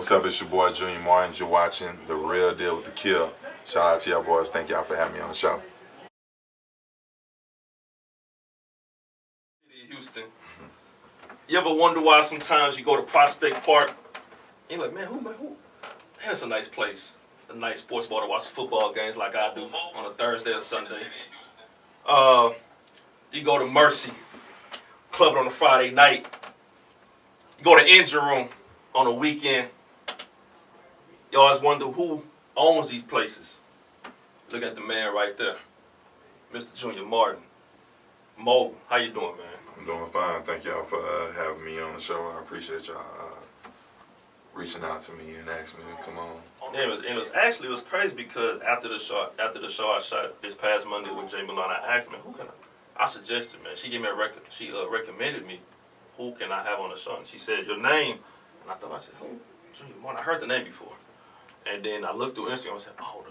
What's up? It's your boy Junior Martin. You're watching The Real Deal with Akil. Shout out to y'all boys. Thank y'all for having me on the show. Houston. You ever wonder why sometimes you go to Prospect Park and you're like, man, who? Man, it's a nice place. A nice sports bar to watch football games like I do on a Thursday or Sunday. You go to Mercy, club on a Friday night. You go to Engine Room on a weekend. You always wonder who owns these places. Look at the man right there, Mr. Junior Martin. Mogul, how you doing, man? I'm doing fine. Thank y'all for having me on the show. I appreciate y'all reaching out to me and asking me to come on. It was crazy because after the show I shot this past Monday with Jay Milan, I asked, man, who can I suggested, man. She gave me a record. She recommended me, who can I have on the show? And she said your name, and I said, who? Junior Martin. I heard the name before, and then I looked through Instagram and said, oh,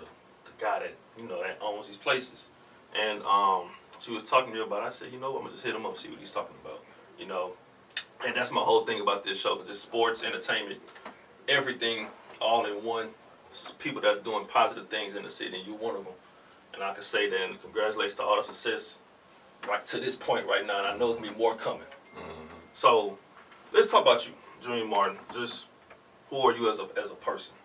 the guy that that owns these places, and she was talking to me about it. I said, I'm gonna just hit him up, see what he's talking about, and that's my whole thing about this show, because it's sports, entertainment, everything all in one. It's people that's doing positive things in the city, and you're one of them. And I can say that, and congratulations to all the success right to this point right now, and I know there's gonna be more coming. Mm-hmm. So let's talk about you, Junior Martin. Just who are you as a person?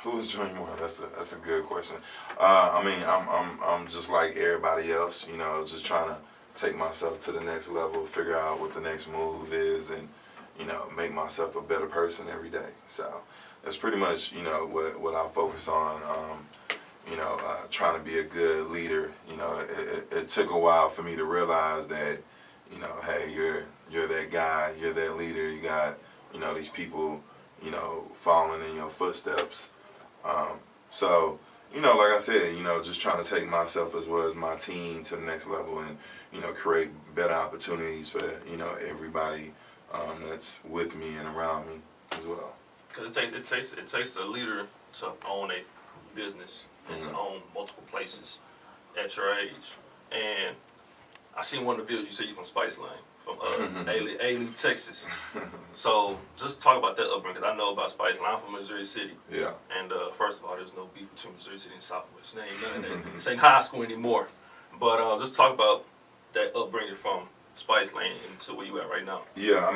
Who is Junior Martin? That's a good question. I'm just like everybody else, just trying to take myself to the next level, figure out what the next move is, and make myself a better person every day. So that's pretty much what I focus on. Trying to be a good leader. It took a while for me to realize that, hey, you're that guy, you're that leader. You got these people following in your footsteps. So like I said, just trying to take myself as well as my team to the next level, and create better opportunities for everybody that's with me and around me as well. Because it takes a leader to own a business and to own multiple places at your age. And I seen one of the videos you said you're from Spice Lane, from Aley, Texas. So just talk about that upbringing, because I know about Spice Lane. I'm from Missouri City. Yeah. And first of all, there's no beef between Missouri City and Southwest. There ain't none of that. This ain't high school anymore. But just talk about that upbringing from Spice Lane into where you at right now. Yeah,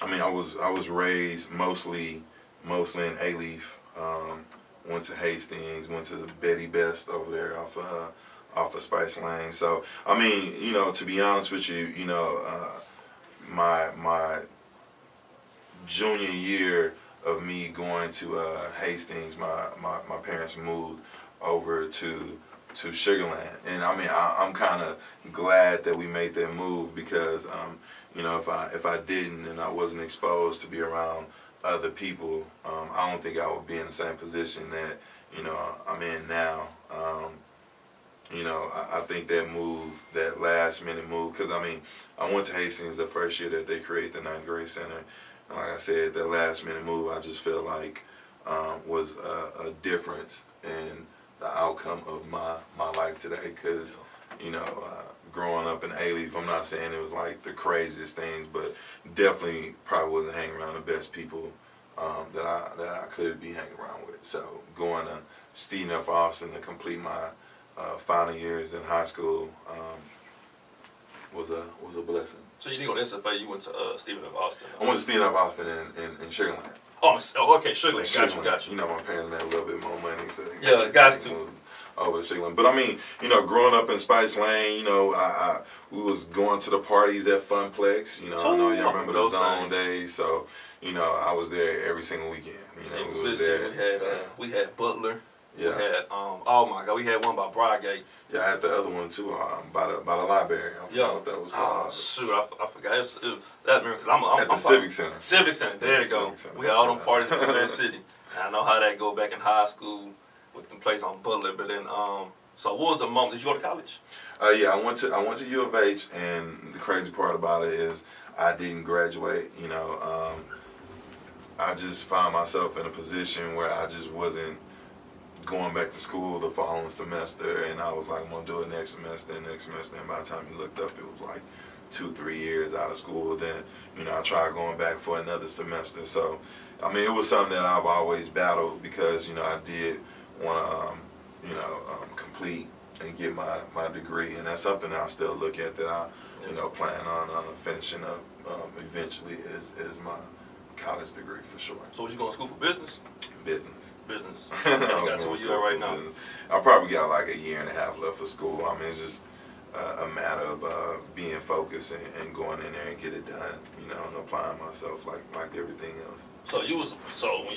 I was raised mostly in Aley. Went to Hastings, went to Betty Best over there off of Spice Lane. So to be honest with you, my junior year of me going to Hastings, my parents moved over to Sugarland, and I'm kind of glad that we made that move, because if I didn't and I wasn't exposed to be around other people, I don't think I would be in the same position that I'm in now. I think that move, that last minute move, because I went to Hastings the first year that they created the 9th grade center, and like I said, that last minute move, I just feel like was a difference in the outcome of my life today, because growing up in Aley, I'm not saying it was like the craziest things, but definitely probably wasn't hanging around the best people that I could be hanging around with. So going to Stephen F. Austin to complete my final years in high school was a blessing. So you didn't go to SFA, you went to Stephen F. Austin? I went to Stephen F. Austin in Sugarland. Oh, okay, Sugarland. Got you. My parents made a little bit more money, so they got to. Over to Sugarland. But growing up in Spice Lane, we was going to the parties at Funplex. I know y'all remember the Zone days, so I was there every single weekend. We was there. We had Butler. Yeah. We had oh my God, we had one by Brygate. Yeah, I had the other one too, by the library. I forgot what that was called. Oh shoot, I forgot. It was that because I'm at the Civic Center. Civic Center. There you go. We had all them parties in the city. And I know how that go back in high school with them plays on Butler. But then so what was the moment? Did you go to college? Yeah, I went to U of H, and the crazy part about it is I didn't graduate. I just found myself in a position where I just wasn't going back to school the following semester, and I was like, I'm gonna do it next semester, and by the time you looked up, it was like 2-3 years out of school. Then, I tried going back for another semester. So, I mean, it was something that I've always battled because, I did want to, complete and get my degree. And that's something that I still look at that I, plan on finishing up eventually is my college degree for sure. So was you going to school for business? Business. Business. You got to where you at right now? I probably got like a year and a half left for school. I mean, it's just a matter of being focused and going in there and get it done, and applying myself like everything else. So when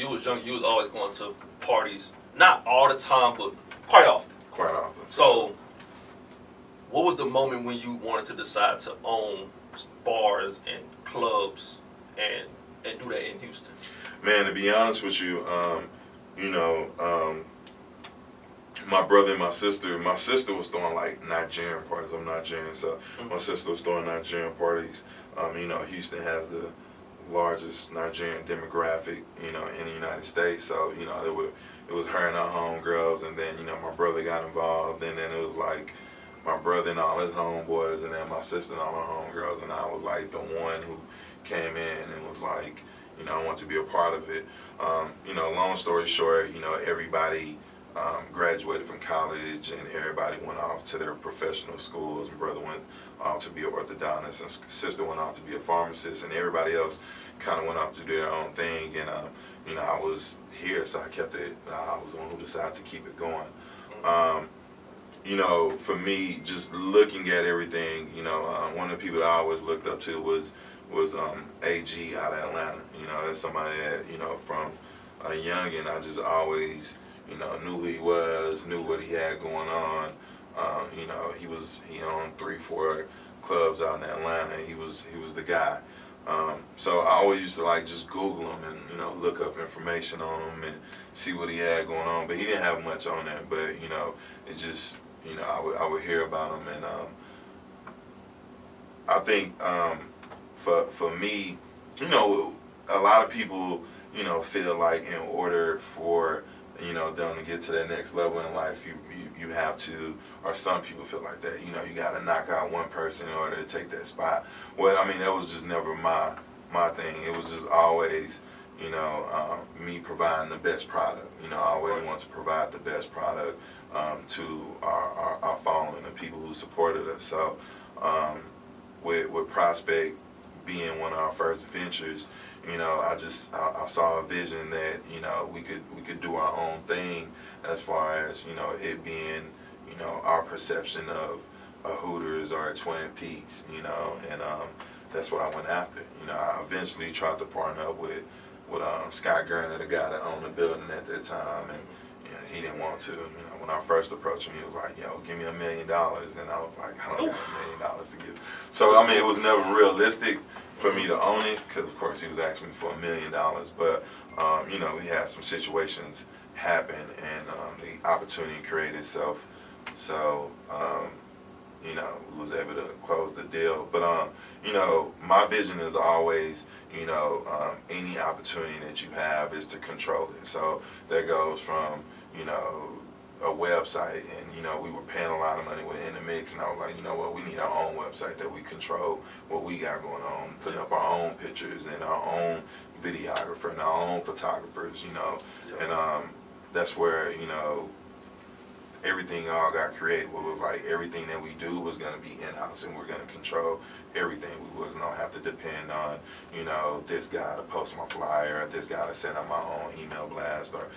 you was young, you was always going to parties, not all the time, but quite often. Quite often. So, what was the moment when you wanted to decide to own bars and clubs and do that in Houston? Man, to be honest with you, my brother and my sister was throwing like Nigerian parties. I'm Nigerian, so my sister was throwing Nigerian parties. Houston has the largest Nigerian demographic, in the United States. So, it was her and her homegirls, and then, my brother got involved, and then it was like my brother and all his homeboys, and then my sister and all her homegirls, and I was like the one who came in and was like, I want to be a part of it. Long story short, everybody graduated from college and everybody went off to their professional schools. My brother went off to be an orthodontist and sister went off to be a pharmacist, and everybody else kind of went off to do their own thing. And, I was here, so I kept it. I was the one who decided to keep it going. For me, just looking at everything, one of the people that I always looked up to was AG out of Atlanta. That's somebody that, from a youngin', I just always, knew who he was, knew what he had going on. He owned 3-4 clubs out in Atlanta. He was the guy. So I always used to just Google him and, look up information on him and see what he had going on. But he didn't have much on there. But, it just, I would hear about him. And I think for me, a lot of people, feel like in order for, them to get to that next level in life, you have to, or some people feel like that, you got to knock out one person in order to take that spot. Well, I mean, that was just never my thing. It was just always, me providing the best product. I always want to provide the best product to our following, the people who supported us. So with Prospect being one of our first ventures, I saw a vision that, we could do our own thing as far as, it being, our perception of a Hooters or a Twin Peaks, and that's what I went after. I eventually tried to partner up with Scott Gurner, the guy that owned the building at that time, and he didn't want to. When I first approached him, he was like, "Yo, give me $1 million," and I was like, "I don't got $1 million to give." So I mean, it was never realistic for me to own it because, of course, he was asking me for $1 million. But we had some situations happen, and the opportunity created itself. So we was able to close the deal. But my vision is always, any opportunity that you have is to control it. So that goes from, a website, and we were paying a lot of money in the mix, and I was like, we need our own website that we control what we got going on, putting up our own pictures and our own videographer and our own photographers, and that's where everything all got created. It was like everything that we do was going to be in-house, and we're going to control everything. We wasn't going to have to depend on, this guy to post my flyer, or this guy to send out my own email blast, or,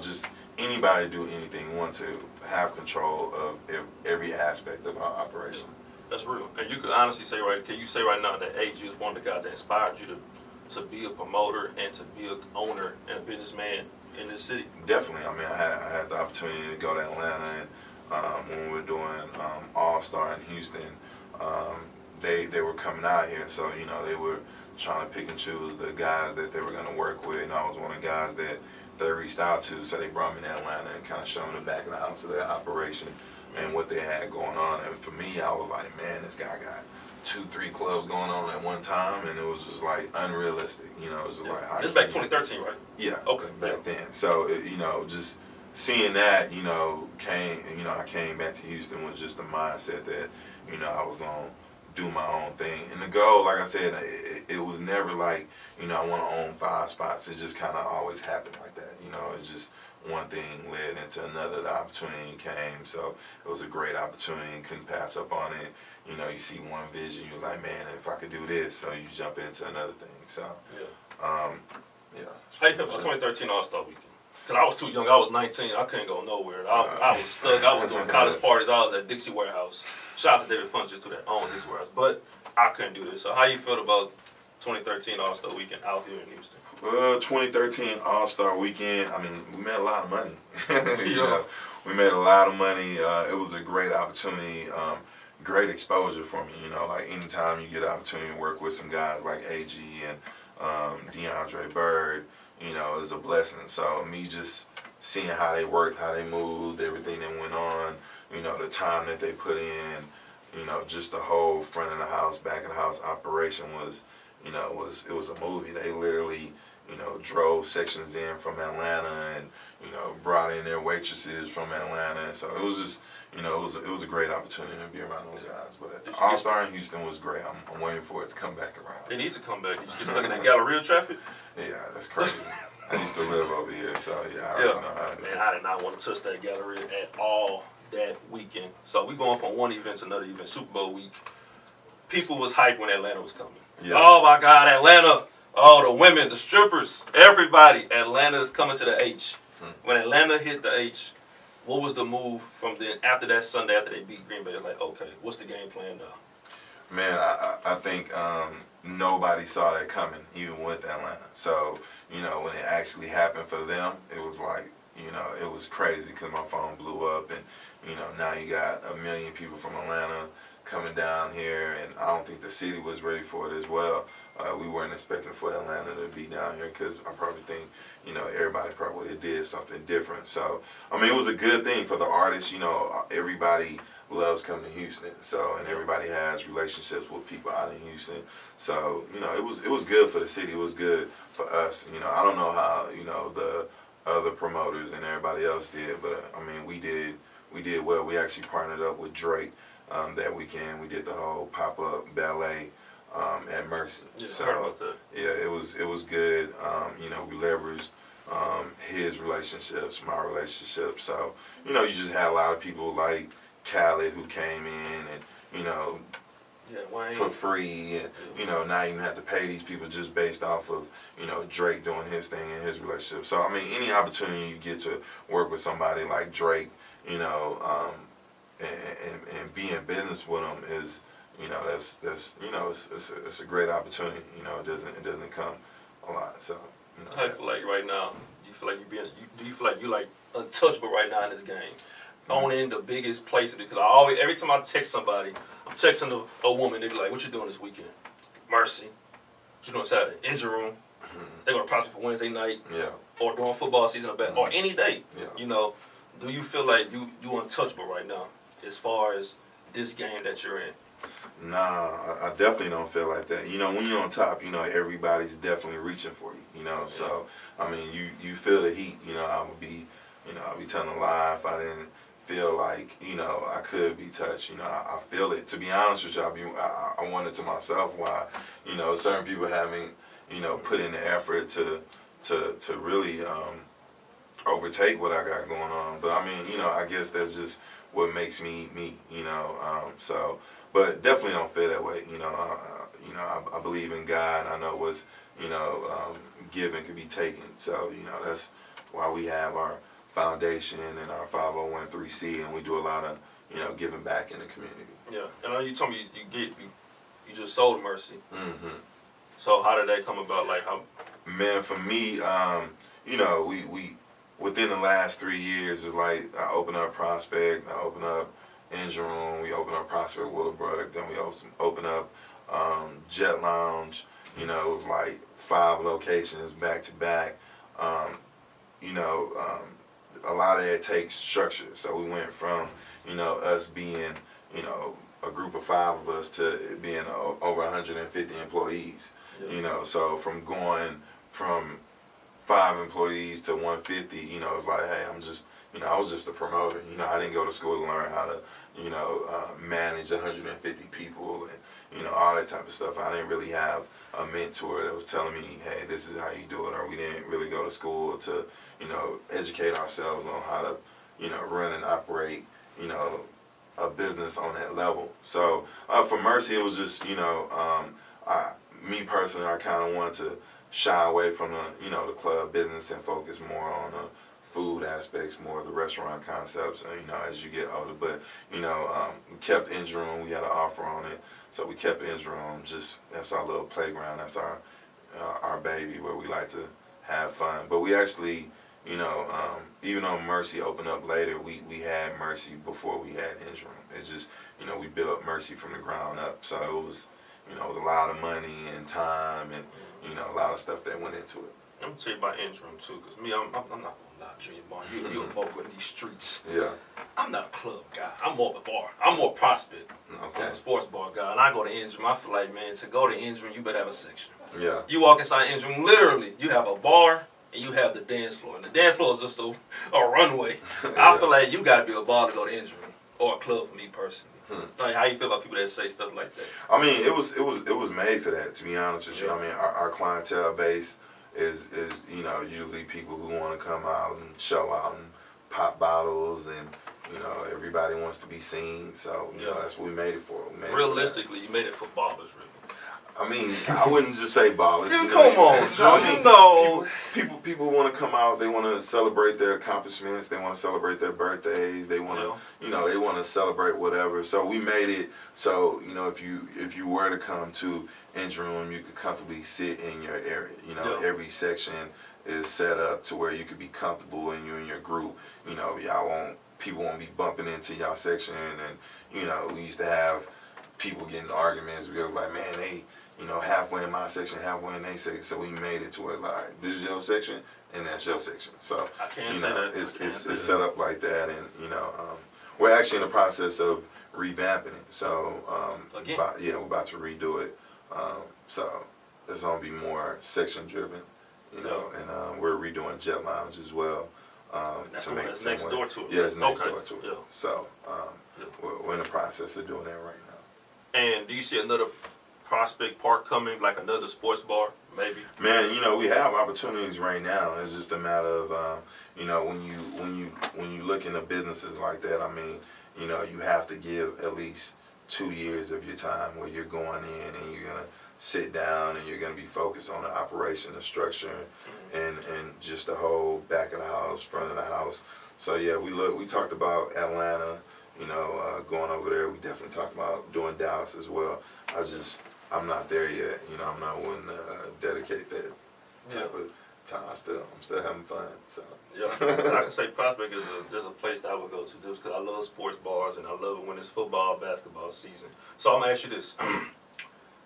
just anybody do anything. We want to have control of every aspect of our operation. That's real. And you could honestly say, can you say right now that AG is one of the guys that inspired you to be a promoter and to be an owner and a businessman in this city? Definitely. I mean, I had the opportunity to go to Atlanta, and when we were doing All-Star in Houston, they were coming out here, so they were trying to pick and choose the guys that they were going to work with, and I was one of the guys that they reached out to, so they brought me to Atlanta and kind of showed me the back of the house of their operation and what they had going on. And for me, I was like, man, this guy got 2-3 clubs going on at one time, and it was just like unrealistic. It was just like, this back 2013, right? Yeah. Okay. Back then. So just seeing that, I came back to Houston with just the mindset that, I was gonna do my own thing. And the goal, like I said, it was never like, I want to own 5 spots. It just kind of always happened like that. It's just one thing led into another. The opportunity came, so it was a great opportunity. Couldn't pass up on it. You see one vision, you're like, man, if I could do this, so you jump into another thing. So, How you feel about 2013 All-Star Weekend? Because I was too young. I was 19. I couldn't go nowhere. I was stuck. I was doing college parties. I was at Dixie Warehouse. Shout out to David Funches to that own Dixie Warehouse. But I couldn't do this. So how you felt about 2013 All-Star Weekend out here in Houston? Well, 2013 All-Star Weekend, we made a lot of money. We made a lot of money. It was a great opportunity, great exposure for me. Like anytime you get an opportunity to work with some guys like AG and DeAndre Bird, is a blessing. So me just seeing how they worked, how they moved, everything that went on, the time that they put in, just the whole front of the house, back of the house operation was, it was a movie. They literally, drove sections in from Atlanta and, brought in their waitresses from Atlanta. And so it was just, it was a great opportunity to be around those guys. But All-Star in Houston was great. I'm waiting for it to come back around. It needs to come back. You get stuck in that Galleria traffic? Yeah, that's crazy. I used to live over here, so I already know how it is. Man, I did not want to touch that Galleria at all that weekend. So we going from one event to another event, Super Bowl week. People was hyped when Atlanta was coming. Yeah. Oh my God, Atlanta. Oh, the women, the strippers, everybody. Atlanta is coming to the H. When Atlanta hit the H, what was the move from then after that Sunday after they beat Green Bay? Like, okay, what's the game plan now? Man, I think nobody saw that coming, even with Atlanta. So, when it actually happened for them, it was like, it was crazy because my phone blew up. And, now you got 1 million people from Atlanta coming down here. And I don't think the city was ready for it as well. We weren't expecting for Atlanta to be down here because I probably think, everybody probably would have did something different. So, it was a good thing for the artists. Everybody loves coming to Houston. So, and everybody has relationships with people out in Houston. So, it was good for the city. It was good for us. I don't know how, the other promoters and everybody else did, but we did well. We actually partnered up with Drake that weekend. We did the whole pop-up ballet at Mercy. Yeah, so, I heard about that. Yeah, it was good. We leveraged his relationships, my relationships. So, you just had a lot of people like Khaled who came in and, for free. And, not even have to pay these people just based off of, Drake doing his thing and his relationship. So, any opportunity you get to work with somebody like Drake, and be in business with them is, that's it's a great opportunity. It doesn't come a lot. So, How do you feel like right now? Do you feel like you're like untouchable right now in this game? Owning the biggest places, because every time I text somebody, I'm texting a woman, they be like, "What you doing this weekend?" Mercy. What you doing Saturday? Engine room. They're gonna prosper for Wednesday night. Yeah. Or during football season or any day. Yeah. Do you feel like you untouchable right now as far as this game that you're in? Nah, I definitely don't feel like that. When you're on top, everybody's definitely reaching for you. So you feel the heat. I would be, I'll be telling a lie if I didn't feel like I could be touched. I feel it. To be honest with you, I wonder to myself why certain people haven't put in the effort to really overtake what I got going on. But I guess that's just what makes me me. So. But definitely don't feel that way. I believe in God. I know what's given can be taken. So that's why we have our foundation and our 501(c), and we do a lot of giving back in the community. Yeah, and you told me you just sold Mercy. Mm-hmm. So how did that come about? Like how? Man, for me, we within the last 3 years, it's like I opened up Prospect, I opened up Engine Room, we opened up Prospect Willowbrook, then we opened up Jet Lounge. It was like 5 locations back to back. A lot of that takes structure. So we went from, us being, a group of 5 of us to being over 150 employees. Yeah. So from going from 5 employees to 150, it's like, hey, I was just a promoter. I didn't go to school to learn how to, manage 150 people all that type of stuff. I didn't really have a mentor that was telling me, hey, this is how you do it, or we didn't really go to school to, educate ourselves on how to, run and operate, a business on that level. So for Mercy, it was just, me personally, I kind of wanted to shy away from the club business and focus more on the food aspects, more of the restaurant concepts, as you get older. But, we kept Engine Room. We had an offer on it. So we kept Engine Room. That's our little playground. That's our baby where we like to have fun. But we actually, even though Mercy opened up later, we had Mercy before we had Engine Room. It just, we built up Mercy from the ground up. So it was, it was a lot of money and time and, a lot of stuff that went into it. I'm gonna tell you about Engine Room too, because me, I'm not gonna lie to you, Martin. You're a mogul in these streets. Yeah. I'm not a club guy. I'm more of a bar. I'm more prospect. Okay. I'm a sports bar guy. And I go to Engine Room. I feel like, man, to go to Engine Room, you better have a section. Yeah. You walk inside Engine Room, literally, you have a bar and you have the dance floor. And the dance floor is just a runway. Yeah. I feel like you gotta be a bar to go to Engine Room, or a club for me personally. Like, how you feel about people that say stuff like that? I mean, it was made for that, to be honest with you. Yeah. I mean, our clientele base is usually people who want to come out and show out and pop bottles, and everybody wants to be seen. So that's what we made it for. Realistically, you made it for ballers, really. I mean, I wouldn't just say ballers. Come on, Joe. People want to come out. They want to celebrate their accomplishments. They want to celebrate their birthdays. They want to, they want to celebrate whatever. So we made it so if you were to come to Engine Room, you could comfortably sit in your area. Every section is set up to where you could be comfortable, and you and your group. People won't be bumping into y'all section, and we used to have people getting arguments because like, man, they halfway in my section, halfway in their section. So we made it to where like, this is your section and that's your section. So I can't say that. It's set up like that, and we're actually in the process of revamping it. So we're about to redo it. So it's gonna be more section driven, and we're redoing Jet Lounge as well. That's to make it's next door to it. Yeah, it's next door to it. Yeah. So we're in the process of doing that right now. And do you see another Prospect Park coming, like another sports bar, maybe? Man, we have opportunities right now. It's just a matter of, when you look into businesses like that. I mean, you have to give at least 2 years of your time where you're going in and you're gonna sit down and you're gonna be focused on the operation, the structure, and just the whole back of the house, front of the house. So yeah, we talked about Atlanta. Going over there. We definitely talked about doing Dallas as well. I'm not there yet. I'm not willing to dedicate that type of time. I'm still having fun. So yeah, I can say Prospect is a place that I would go to just because I love sports bars and I love it when it's football, basketball season. So I'm gonna ask you this: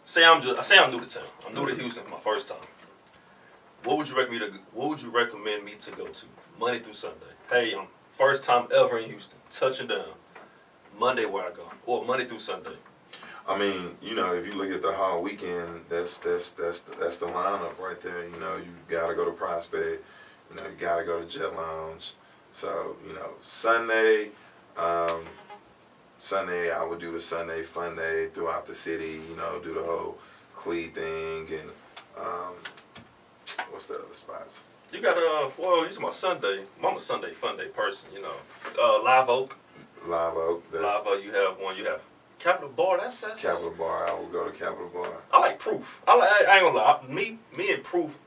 say I'm new to town. I'm new to Houston, my first time. What would you recommend me to go to Monday through Sunday? Hey, I'm first time ever in Houston, touching down. Monday where I go, or Monday through Sunday. I mean, if you look at the HAW Weekend, that's the lineup right there. You gotta go to Prospect. You gotta go to Jet Lounge. So Sunday I would do the Sunday Fun Day throughout the city. Do the whole Clee thing and what's the other spots? You got you're talking about Sunday. I'm a Sunday Fun Day person. Live Oak. Live Oak. Live Oak. You have one. You have Capital Bar. That's Capital Bar. I will go to Capital Bar. I like Proof. I ain't gonna lie. Me and Proof,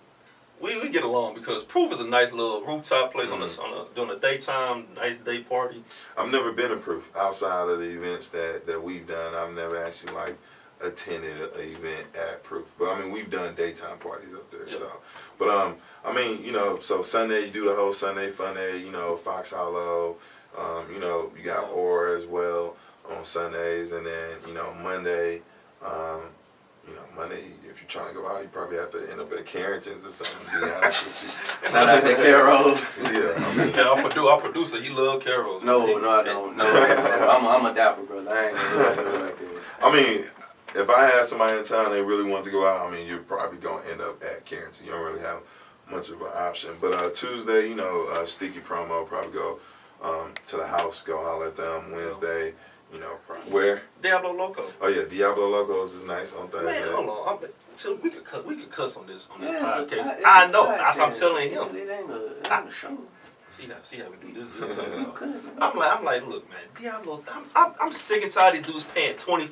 we get along because Proof is a nice little rooftop place during the daytime, nice day party. I've never been to Proof outside of the events that we've done. I've never actually attended an event at Proof, but I mean we've done daytime parties up there. Yep. So, but I mean so Sunday you do the whole Sunday Fun Day. Fox Hollow. You got Aura as well on Sundays, and then Monday. Monday, if you're trying to go out, you probably have to end up at Carrington's or something. To be honest with you. Shout out to Carol's. Yeah, our producer, he love Carol's. No, I don't. No, I'm a dapper brother. I ain't gonna do it like that. I mean, if I had somebody in town they really want to go out, I mean, you're probably gonna end up at Carrington. You don't really have much of an option. But Tuesday, Sticky Promo, probably go to the house, go holler at them. Wednesday, you know, where? Diablo Loco. Oh yeah, Diablo Locos is nice on Thursday. Man, hold on. So we could cuss on this podcast. It's I a know. podcast. I'm telling him. It ain't a show. See how we do this. I'm like, look, man, Diablo. I'm sick and tired of these dudes paying $25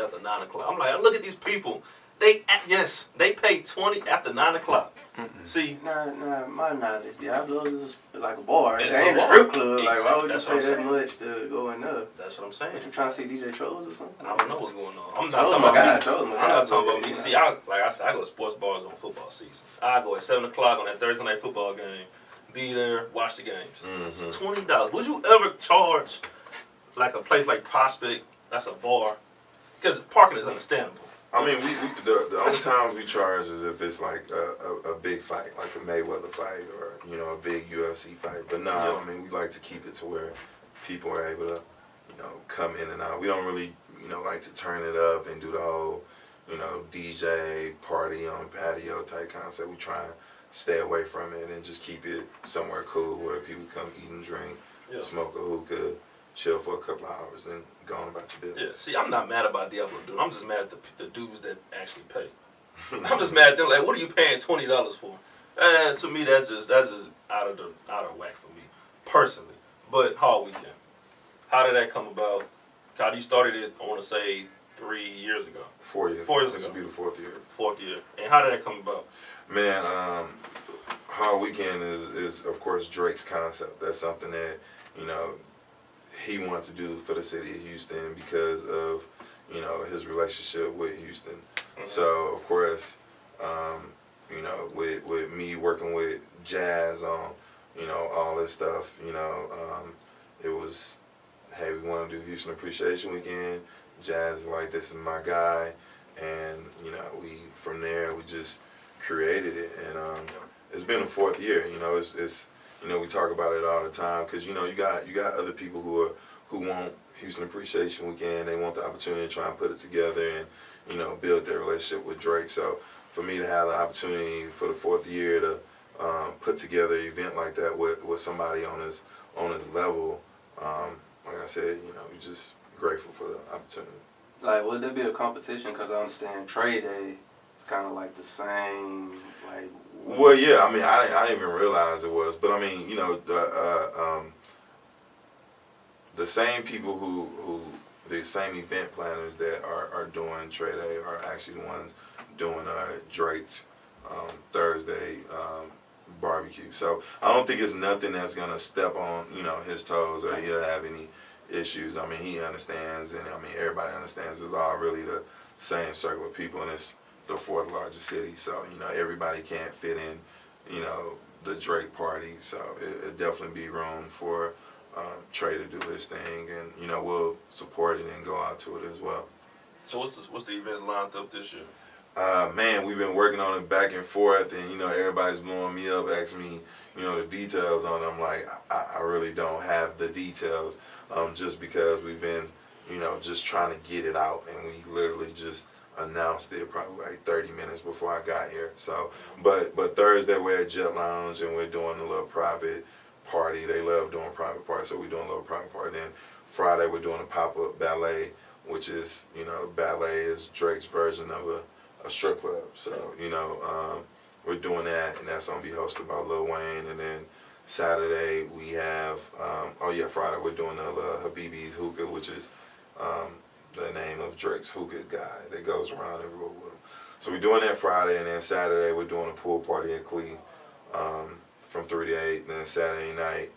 after 9 o'clock. I'm like, look at these people. They pay 20 after 9 o'clock. Mm-hmm. See, my knowledge, Diablo is like a bar. It It's ain't a a bar. strip club. Like, why would you That's pay what I'm that saying. much to go in there? that's what I'm saying. What, you trying to see DJ Chose or something? I don't know what's going on. I'm not Chose talking my about guy, me. Chose my I'm guy, not talking but, about me. you know. See, I go to sports bars on football season. I go at 7 o'clock on that Thursday night football game. Be there, watch the games. Mm-hmm. It's $20. Would you ever charge like a place like Prospect? That's a bar. Because parking is understandable. I mean, the only times we charge is if it's like a big fight, like a Mayweather fight or, you know, a big UFC fight. But no, Yeah. I mean, we like to keep it to where people are able to, you know, come in and out. We don't really, you know, like to turn it up and do the whole, you know, DJ party on patio type concept. We try and stay away from it and just keep it somewhere cool where people come eat and drink, Yeah. smoke a hookah, chill for a couple hours, and go on about your Yeah. business. See, I'm not mad about Diablo dude. I'm just mad at the dudes that actually pay. I'm just mad at them. Like, what are you paying $20 for? To me, that's just out of whack for me personally. But HAW Weekend, how did that come about? God, you started it, I want to say 3 years ago. 4 years. 4 years This ago. will be the fourth year. Fourth year. And how did that come about? Man, HAW Weekend is of course Drake's concept. That's something that, you know, he wanted to do for the city of Houston because of, you know, his relationship with Houston. Mm-hmm. So of course, you know, with me working with Jazz on, you know, all this stuff, you know, it was, hey, we want to do Houston Appreciation Weekend. Jazz is like, this is my guy, and you know, from there we just created it, and it's been the fourth year. You know, it's you know, we talk about it all the time because, you know, you got other people who want Houston Appreciation Weekend. They want the opportunity to try and put it together and, you know, build their relationship with Drake. So for me to have the opportunity for the fourth year to put together an event like that with somebody on his level, like I said, you know, we're just grateful for the opportunity. Like, would there be a competition? Because I understand Trade Day is kind of like the same, like. Well, yeah, I mean, I didn't even realize it was, but I mean, you know, the same people who the same event planners that are doing Trade Day are actually the ones doing Drake's Thursday barbecue. So I don't think it's nothing that's gonna step on, you know, his toes or he'll have any issues. I mean, he understands, and I mean, everybody understands. It's all really the same circle of people, and it's the fourth largest city. So, you know, everybody can't fit in, you know, the Drake party. So it definitely be room for Trey to do his thing, and, you know, we'll support it and go out to it as well. So what's the events lined up this year? Man, we've been working on it back and forth, and, you know, everybody's blowing me up, asking me, you know, the details on it. I'm like, I really don't have the details, just because we've been, you know, just trying to get it out, and we literally just announced it probably like 30 minutes before I got here. So, but Thursday we're at Jet Lounge, and we're doing a little private party. They love doing private parties, so we're doing a little private party. Then Friday we're doing a pop-up ballet, which is, you know, ballet is Drake's version of a strip club. So, you know, we're doing that, and that's gonna be hosted by Lil Wayne. And then Saturday we have, Friday we're doing a Habibi's hookah, which is the name of Drake's hookah guy that goes around everywhere with him. So we're doing that Friday, and then Saturday we're doing a pool party at Clee from 3 to 8. And then Saturday night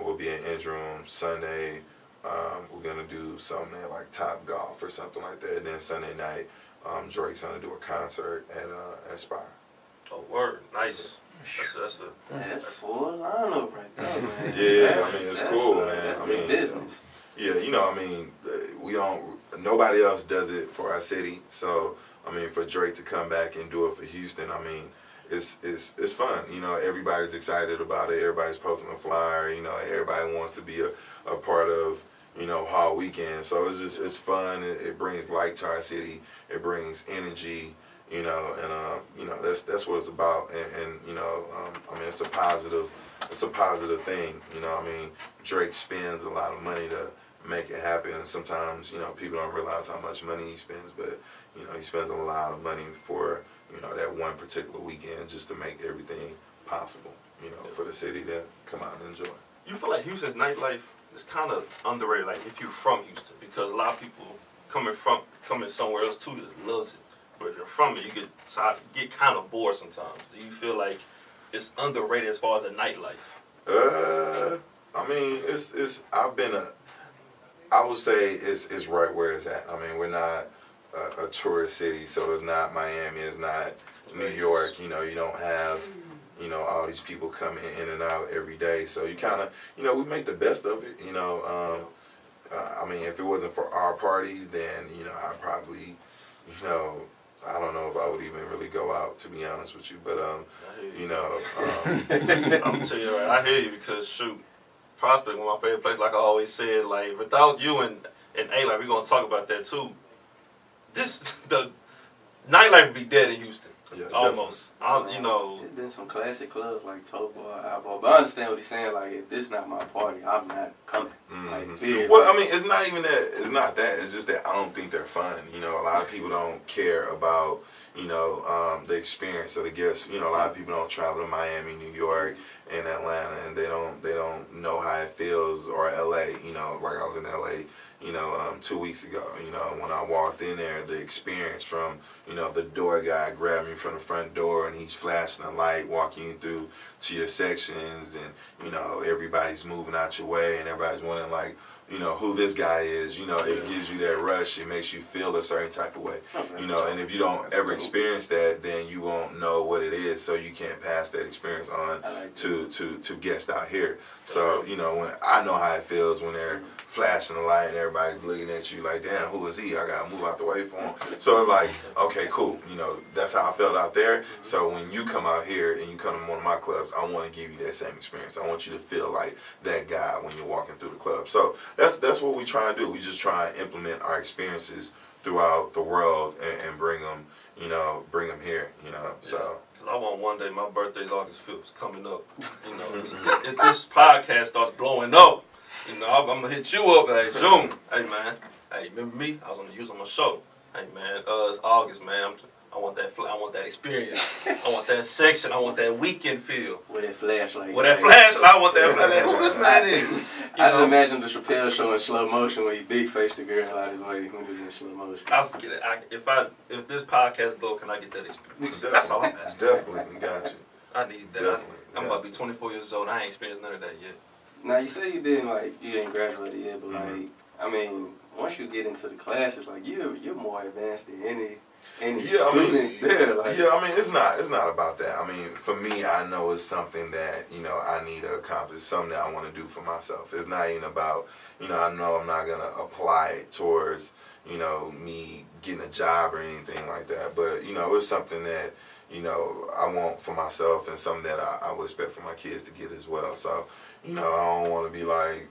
we'll be in Indrum. Sunday we're gonna do something at like Top Golf or something like that. And then Sunday night Drake's gonna do a concert at Spire. Oh, word, nice. That's full lineup right there, man. Yeah, I mean, it's cool, man. I mean, business. Yeah, you know, I mean, nobody else does it for our city. So, I mean, for Drake to come back and do it for Houston, I mean, it's fun. You know, everybody's excited about it. Everybody's posting a flyer. You know, everybody wants to be a part of, you know, HAW Weekend. So it's fun. It brings light to our city. It brings energy. You know, and you know, that's what it's about. And you know, I mean, it's a positive thing. You know, I mean, Drake spends a lot of money to make it happen. And sometimes, people don't realize how much money he spends, but, he spends a lot of money for, that one particular weekend just to make everything possible, for the city to come out and enjoy. You feel like Houston's nightlife is kind of underrated, like if you're from Houston, because a lot of people coming somewhere else too just loves it. But if you're from it, you get kind of bored sometimes. Do you feel like it's underrated as far as the nightlife? I mean, I would say it's right where it's at. I mean, we're not a tourist city, so it's not Miami, it's not New York. You don't have, all these people coming in and out every day. So you kind of, we make the best of it. I mean, if it wasn't for our parties, then, I probably, I don't know if I would even really go out, to be honest with you. But, I'm gonna tell you right, I hear you because, shoot, Prospect was my favorite place, like I always said. Like, without you and A, like, we're going to talk about that too. The nightlife would be dead in Houston. Yeah, almost. There's been some classic clubs like Tobo, Albo, but I understand what he's saying. Like, if this is not my party, I'm not coming. Like, period. Well, I mean, it's not even that. It's not that. It's just that I don't think they're fun. A lot of people don't care about, the experience of the guests. A lot of people don't travel to Miami, New York, and Atlanta, and they don't know how it feels, or LA. Like I was in LA. 2 weeks ago, when I walked in there, the experience from, the door guy grabbed me from the front door and he's flashing a light, walking you through to your sections, and, everybody's moving out your way and everybody's wondering, like, who this guy is. It gives you that rush. It makes you feel a certain type of way. And if you don't ever experience that, then you won't know what it is, so you can't pass that experience on to guests out here. So, when I know how it feels when they're flashing the light and everybody's looking at you like, damn, who is he? I gotta move out the way for him. So it's like, okay, cool. That's how I felt out there. So when you come out here and you come to one of my clubs, I want to give you that same experience. I want you to feel like that guy when you're walking through the club. So that's what we try and do. We just try and implement our experiences throughout the world and bring them, bring them here, so. I want one day, my birthday's August 5th, is coming up. If this podcast starts blowing up, I'm going to hit you up, hey, June. Hey, man. Hey, remember me? I was on my show. Hey, man, it's August, man. I want that experience. I want that section. I want that weekend feel. With that flashlight. I want that flashlight. Who this man is? I just imagine the Chappelle show in slow motion when he big faced the girl out his way when he was in slow motion. If this podcast blow, can I get that experience? That's all I'm asking. Definitely got you. I need that. I'm about to be 24 years old. I ain't experienced none of that yet. Now you say you didn't graduate yet, but I mean, once you get into the classes, like you're more advanced than any student there. Like. Yeah, I mean, it's not about that. I mean, for me, I know it's something that, I need to accomplish, something that I want to do for myself. It's not even about, I know I'm not going to apply it towards, me getting a job or anything like that. But, it's something that, I want for myself and something that I would expect for my kids to get as well. So, I don't want to be like,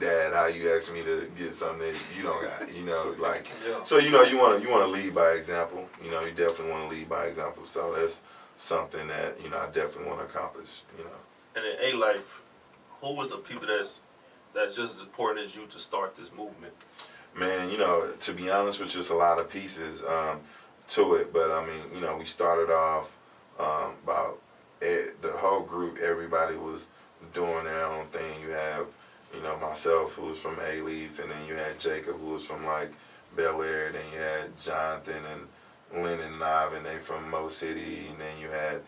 Dad, how you ask me to get something that you don't got, like, so, you want to lead by example, you definitely want to lead by example, so that's something that, I definitely want to accomplish, And in A-Life, who was the people that's just as important as you to start this movement? Man, to be honest with you, it's a lot of pieces to it, but, I mean, we started off about the whole group, everybody was doing their own thing. You have myself, who was from A-Leaf, and then you had Jacob, who was from, like, Bel Air, then you had Jonathan and Lennon and Ivan, they from Mo City, and then you had,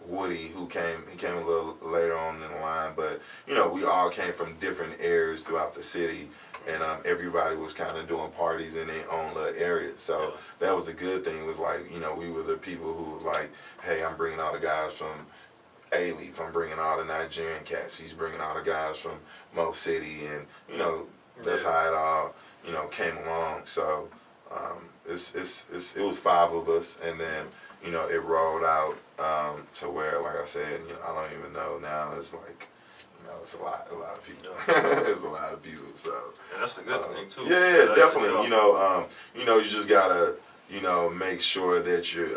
Woody, who came a little later on in the line, but, we all came from different areas throughout the city, and everybody was kind of doing parties in their own little area, so that was the good thing, was like, we were the people who was like, hey, I'm bringing all the guys from A-Leaf, I'm bringing all the Nigerian cats, he's bringing all the guys from Mo City, and that's how it all came along. So it was 5 of us, and then it rolled out to where, like I said, I don't even know now. It's like it's a lot of people. It's a lot of people. So and that's a good thing too. Yeah, definitely. You just gotta you know, make sure that you're,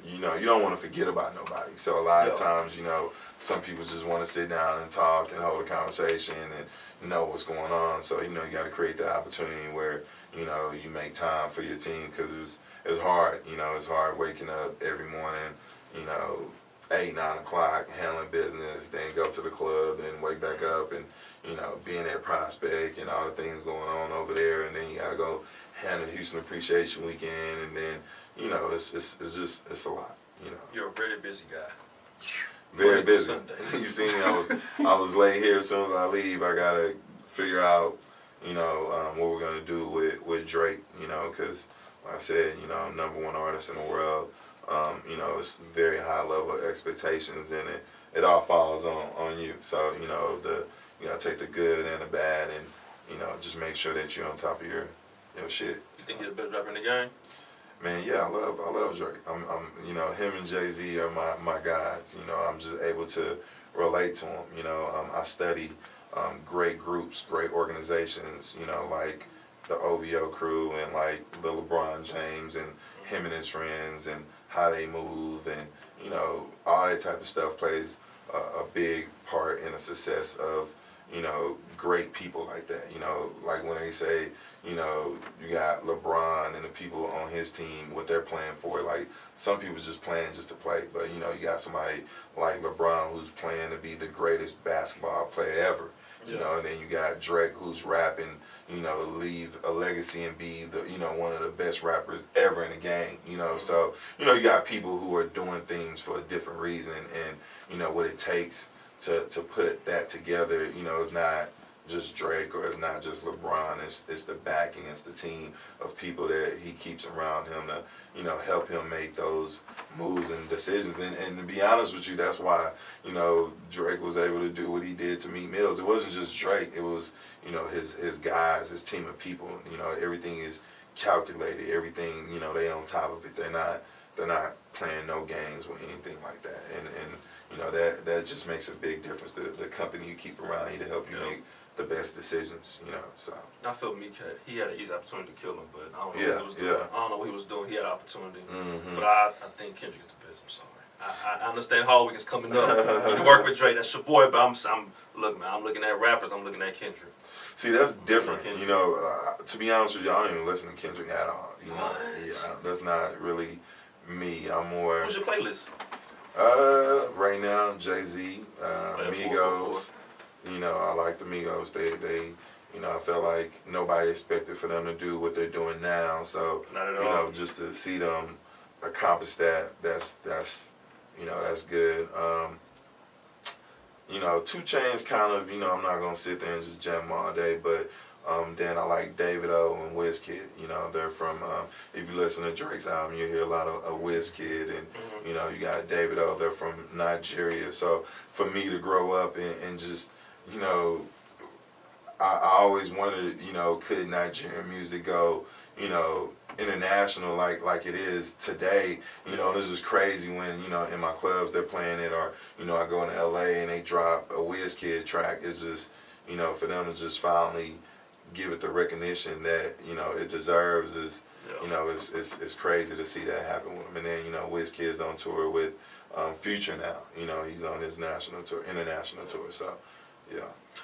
you know, you don't want to forget about nobody. So a lot of times, you know, some people just want to sit down and talk and hold a conversation and know what's going on. So, you know, you got to create that opportunity where, you know, you make time for your team because it's hard. You know, it's hard waking up every morning, you know, 8, 9 o'clock, handling business, then go to the club, then wake back up and, you know, being at Prospect and all the things going on over there. And then you got to go handle Houston Appreciation Weekend. And then, you know, it's a lot, you know. You're a very busy guy. Very busy. You see me, I was late here. As soon as I leave, I got to figure out, you know, what we're going to do with Drake, you know, because like I said, you know, I'm #1 artist in the world. You know, it's very high level expectations, and it all falls on you. So, you know, you gotta take the good and the bad, and you know, just make sure that you're on top of your shit. You think you're the best rapper in the game? Man, yeah, I love Drake. I'm you know, him and Jay-Z are my guys. You know, I'm just able to relate to them. You know, I study great groups, great organizations. You know, like the OVO crew and like the LeBron James and him and his friends and how they move, and you know, all that type of stuff plays a big part in the success of, you know, great people like that. You know, like when they say, you know, you got LeBron and the people on his team, what they're playing for. Like some people just playing just to play, but you know, you got somebody like LeBron who's playing to be the greatest basketball player ever. You know, and then you got Drake who's rapping, you know, to leave a legacy and be the, you know, one of the best rappers ever in the game, you know. So, you know, you got people who are doing things for a different reason, and, you know, what it takes to put that together, you know, it's not just Drake or it's not just LeBron, it's the backing, it's the team of people that he keeps around him to, you know, help him make those moves and decisions. And to be honest with you, that's why, you know, Drake was able to do what he did to Meek Mills. It wasn't just Drake, it was, you know, his guys, his team of people. You know, everything is calculated, everything, you know, they on top of it. They're not playing no games with anything like that. And you know, that just makes a big difference. The company you keep around you to help you make the best decisions, you know. So I feel Meek he had an easy opportunity to kill him, but I don't know what he was doing. I don't know what he was doing. He had an opportunity, but I think Kendrick is the best. I'm sorry. I understand HAW Weekend's coming up. When you work with Drake, that's your boy. But look, man, I'm looking at rappers. I'm looking at Kendrick. See, that's different. You know, to be honest with you, I don't even listen to Kendrick at all. You know, that's not really me. I'm more. What's your playlist? Right now, Jay-Z, Migos. You know, I like the Migos. They, you know, I felt like nobody expected for them to do what they're doing now. So, you know, just to see them accomplish that, that's, you know, that's good. You know, 2 Chainz kind of, you know, I'm not gonna sit there and just jam all day, but then I like Davido and Wizkid. You know, they're from, if you listen to Drake's album, you hear a lot of Wizkid, and you know, you got Davido, they're from Nigeria. So for me to grow up and just, you know, I always wondered, you know, could Nigerian music go, you know, international like it is today. You know, this is crazy when, you know, in my clubs they're playing it, or, you know, I go into LA and they drop a Wizkid track. It's just, you know, for them to just finally give it the recognition that, you know, it deserves is, you know, it's crazy to see that happen with him. And then, you know, Wizkid's on tour with Future now. You know, he's on his international tour. So, yeah.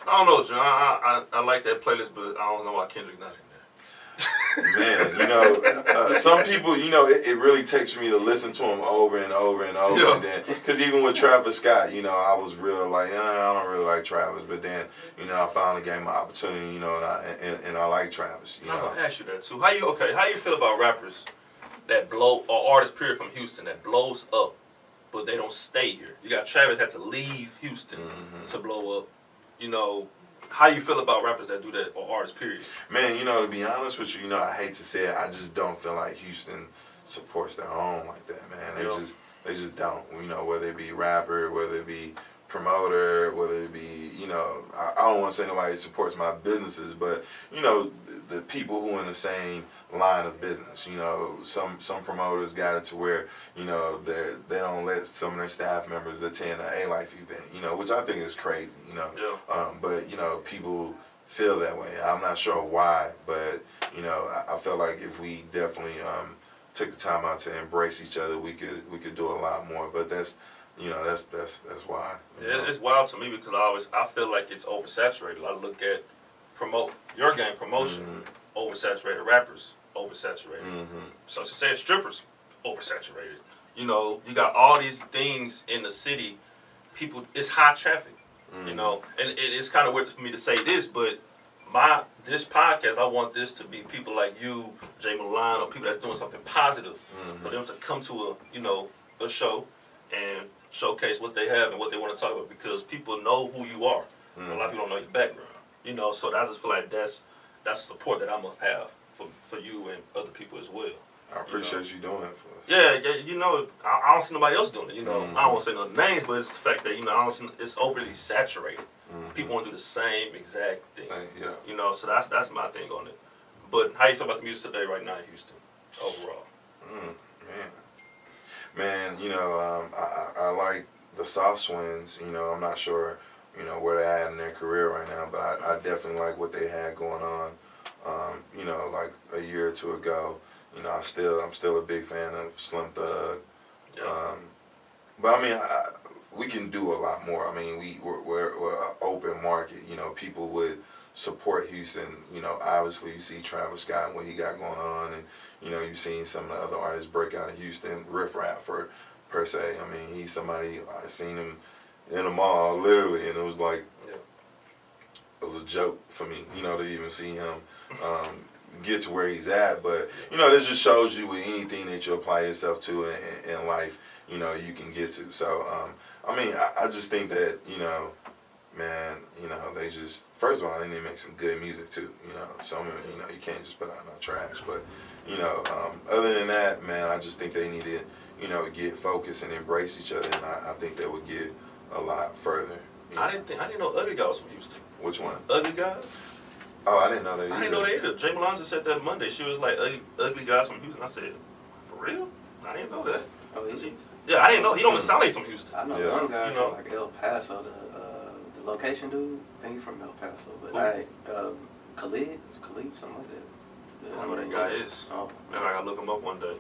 I don't know, John. I like that playlist, but I don't know why Kendrick's not in there. Man, you know, some people, you know, it really takes for me to listen to him over and over and over. And then, because even with Travis Scott, you know, I was real like, I don't really like Travis. But then, you know, I finally gave him an opportunity, you know, and I like Travis. You know? I was going to ask you that, too. How you feel about rappers that blow, or artists, period, from Houston that blows up, but they don't stay here? You got Travis had to leave Houston to blow up. You know, how you feel about rappers that do that, or artists, period? Man, you know, to be honest with you, you know, I hate to say it, I just don't feel like Houston supports their own like that, man. They just don't. You know, whether it be rapper, whether it be promoter, whether it be, you know, I don't want to say nobody supports my businesses, but, you know, the people who are in the same line of business. You know, some promoters got it to where, you know, they don't let some of their staff members attend an A-Life event, you know, which I think is crazy, you know. But, you know, people feel that way. I'm not sure why, but, you know, I feel like if we definitely took the time out to embrace each other, we could do a lot more. But that's why. Yeah, it's wild to me because I feel like it's oversaturated. I look at your game promotion, oversaturated rappers, oversaturated. So to say strippers, oversaturated. You know, you got all these things in the city. People, it's high traffic. You know, and it's kind of weird for me to say this, but this podcast, I want this to be people like you, Jay Milan, or people that's doing something positive, for them to come to a show and showcase what they have and what they want to talk about, because people know who you are. A lot of people don't know your background. You know, so I just feel like that's support that I'm gonna have for you and other people as well. I appreciate you doing that for us. Yeah, you know, I don't see nobody else doing it. You know, I don't want to say no names, but it's the fact that I don't see, it's overly saturated. People want to do the same exact thing. Yeah. You know, so that's my thing on it. But how you feel about the music today, right now in Houston, overall? Man, you know, I like the South Swings. You know, I'm not sure, where they're at in their career right now, but I definitely like what they had going on. You know, like a year or two ago. You know, I'm still a big fan of Slim Thug. But I mean, we can do a lot more. I mean, we're an open market. You know, people would support Houston. You know, obviously you see Travis Scott and what he got going on, and you've seen some of the other artists break out of Houston. Riff Raff per se. I mean, he's somebody I seen him in a mall literally, and it was like it was a joke for me. To even see him. Get to where he's at, but this just shows you with anything that you apply yourself to in life, you can get to. So I mean, I just think that man, they just, first of all, they need to make some good music too. Some you can't just put out no trash. But other than that, man, I just think they need to get focused and embrace each other, and I think that would get a lot further. I didn't know Ugly Guy was from Houston. Which one? Ugly Guy. Oh, I didn't know that either. I didn't know that either. Jay Milan just said that Monday. She was like, ugly guys from Houston. I said, for real? I didn't know that. Oh, is he? Yeah, I didn't know. He don't sound like he's from Houston. I know one guy from like El Paso, the location dude. I think he's from El Paso. But Khalid, something like that. I don't know who that guy is. Oh. Man, I gotta look him up one day.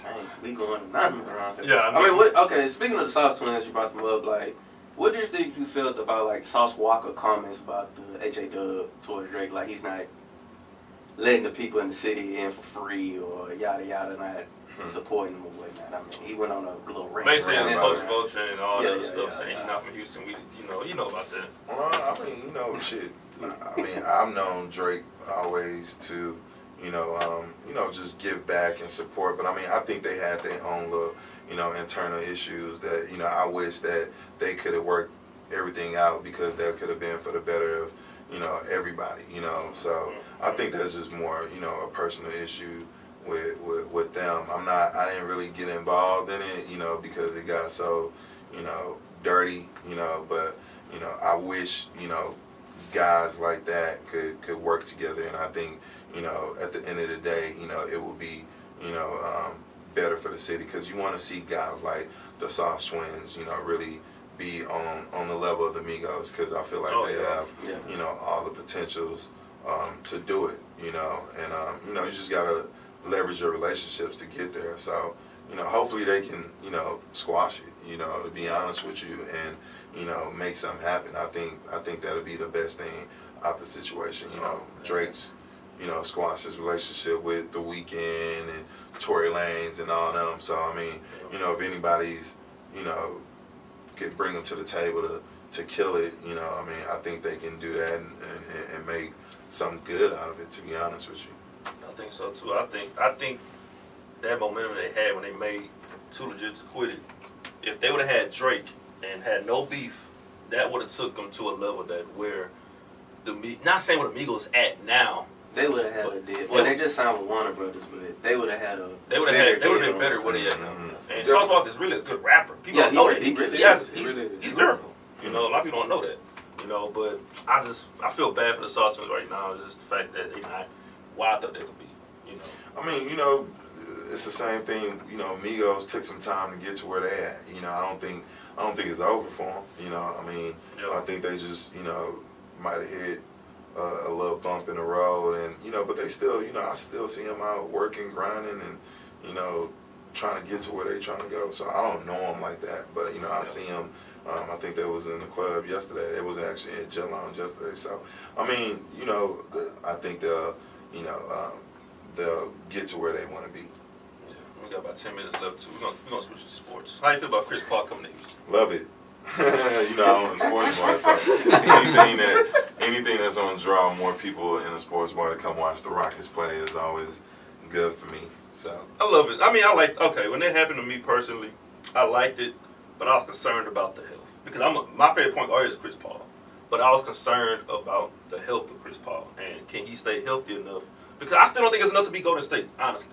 Dang, we going nothing around here. Yeah, I mean, okay, speaking of the South Twins, you brought them up, like, what did you think you felt about, like, Sauce Walker comments about the HAW towards Drake? Like, he's not letting the people in the city in for free or yada yada, not supporting them or whatnot. I mean, he went on a little rant. Basically, around it's Vulture and all that other stuff, yeah, saying he's not from Houston. You know about that. Well, I mean, shit. I mean, I've known Drake always to, just give back and support. But I mean, I think they had their own little, internal issues that, I wish that they could have worked everything out, because that could have been for the better of, everybody, So I think that's just more, a personal issue with them. I didn't really get involved in it, because it got so, dirty, but, I wish, guys like that could work together, and I think, at the end of the day, it will be, better for the city, because you want to see guys like the Sauce Twins, really be on the level of the Migos, because I feel like they have, all the potentials to do it, and you just gotta leverage your relationships to get there. So, hopefully they can, squash it, to be honest with you, and make something happen. I think that'll be the best thing out the situation. Drake's, squash his relationship with The Weekend and Tory Lanez and all them. So I mean, if anybody's, could bring them to the table to kill it, I think they can do that and make something good out of it, to be honest with you. I think so too. I think that momentum they had when they made Too Legit to Quit It, if they would have had Drake and had no beef, that would have took them to a level that where not saying what the Migos at now. They would have had a deal. Well, they just signed with Warner Brothers, but they would have had a. They would have been better where they at now. And Sauce Walker is really a good rapper. People don't know that. He's lyrical. A lot of people don't know that. But I feel bad for the Sauce Twins right now. It's just the fact that they're not what I thought they could be. I mean, it's the same thing. Migos took some time to get to where they at. I don't think it's over for them. I mean, I think they just might have hit a little bump in the road, and but they still, I still see them out working, grinding, and you know, trying to get to where they're trying to go. So I don't know them like that, but you know, I see them. I think they was in the club yesterday. They was actually at Jet Lounge yesterday. So I mean, you know, I think they'll, you know, they'll get to where they want to be. Yeah, we got about 10 minutes left too. We're gonna switch to sports. How you feel about Chris Paul coming to Houston? Love it. You know, I'm on a sports bar, so anything that's gonna draw more people in a sports bar to come watch the Rockets play is always good for me. So I love it. I mean, okay, when it happened to me personally, I liked it, but I was concerned about the health. Because my favorite point guard is Chris Paul. But I was concerned about the health of Chris Paul. And can he stay healthy enough? Because I still don't think it's enough to beat Golden State, honestly.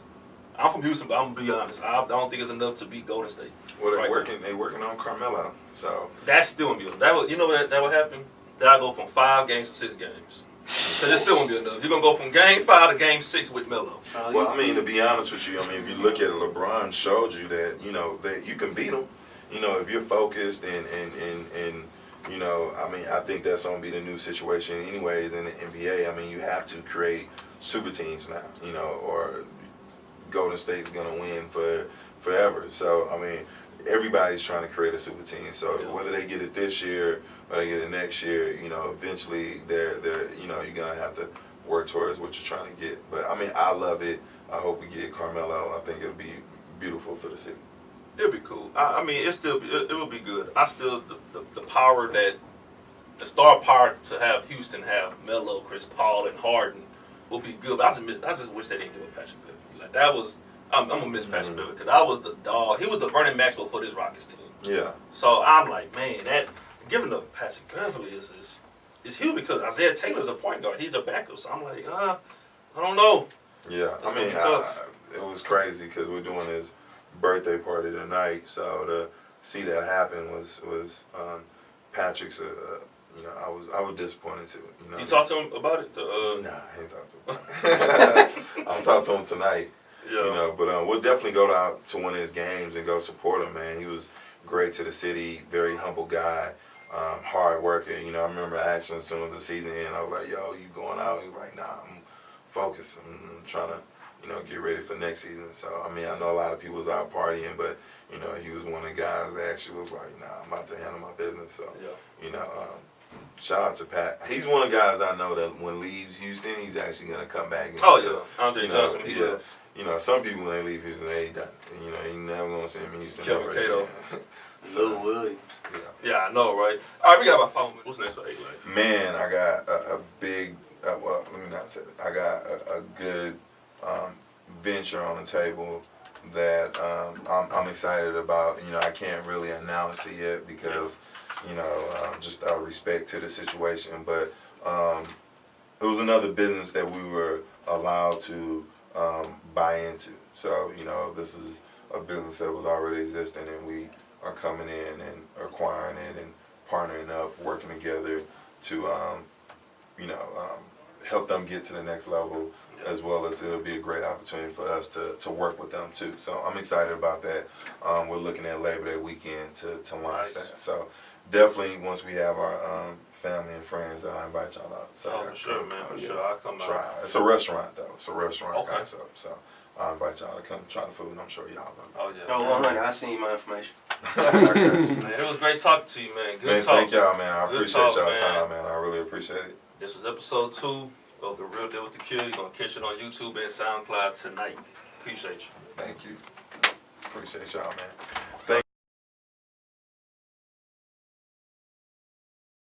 I'm from Houston, but I'm going to be honest. I don't think it's enough to beat Golden State. Well, they're working on Carmelo. So that's still going to be enough. You know what that would happen? That'll go from 5 games to 6 games. Because it's still going to be enough. You're going to go from game 5 to game 6 with Melo. Well, I mean, to be honest with you, I mean, if you look at it, LeBron showed you that, you know, that you can beat them. You know, if you're focused and you know, I mean, I think that's going to be the new situation anyways in the NBA. I mean, you have to create super teams now, you know, or Golden State's going to win forever. So, I mean, everybody's trying to create a super team. So whether they get it this year or they get it next year, you know, eventually they're you know, you're going to have to work towards what you're trying to get. But, I mean, I love it. I hope we get Carmelo. I think it'll be beautiful for the city. It'll be cool. I mean, it will be good. The power that the star power to have Houston have Melo, Chris Paul, and Harden will be good. But I just wish they didn't do it Patrick Beverley. Like that was, I'm gonna miss Patrick Beverley because I was the dog. He was the Vernon Maxwell for this Rockets team. Yeah. So I'm like, man, that giving up Patrick Beverley is huge because Isaiah Taylor's a point guard. He's a backup. So I'm like, I don't know. Yeah. It's I mean, tough. it was crazy because we're doing this birthday party tonight, so to see that happen was Patrick's. You know, I was disappointed too. You know, you talked to him about it? Nah, I ain't talked to him. I'll talk to him tonight. Yeah. You know, but we'll definitely go out to one of his games and go support him. Man, he was great to the city. Very humble guy, hard worker. You know, I remember asking as soon as the season ended, I was like, "Yo, you going out?" He was like, "Nah, I'm focused. I'm trying to, you know, get ready for next season." So, I mean, I know a lot of people was out partying, but, you know, he was one of the guys that actually was like, nah, I'm about to handle my business. So, you know, shout out to Pat. He's one of the guys I know that when leaves Houston, he's actually going to come back. And Andre Johnson. Yeah. You know, some people, when they leave Houston, they ain't done. You know, you never going to see him in Houston. Kevin Cato. Lil Williams. Yeah, I know, right? All right, we got about 5 minutes. What's next for Nightlife? Man, I got a big, well, let me not say that. I got a good venture on the table that I'm excited about. You know, I can't really announce it yet because, you know, just out of respect to the situation. But it was another business that we were allowed to buy into. So, you know, this is a business that was already existing, and we are coming in and acquiring it and partnering up, working together to, you know, help them get to the next level, as well as it'll be a great opportunity for us to work with them too. So I'm excited about that. We're looking at Labor Day weekend to launch that. So definitely once we have our family and friends, I invite y'all out. So for sure, man. For sure, I'll come try. out. It's a restaurant though. It's a restaurant Okay. concept. So I invite y'all to come try the food. I'm sure y'all love it. Oh yeah. Oh, 100. I seen my information. Man, it was great talking to you, man. Good Man, talk. thank y'all, man. I appreciate talk, y'all man. time, man. I really appreciate it. This was episode 2 of The Real Deal with Akil. You're going to catch it on YouTube and SoundCloud tonight. Appreciate you. Thank you. Appreciate y'all, man.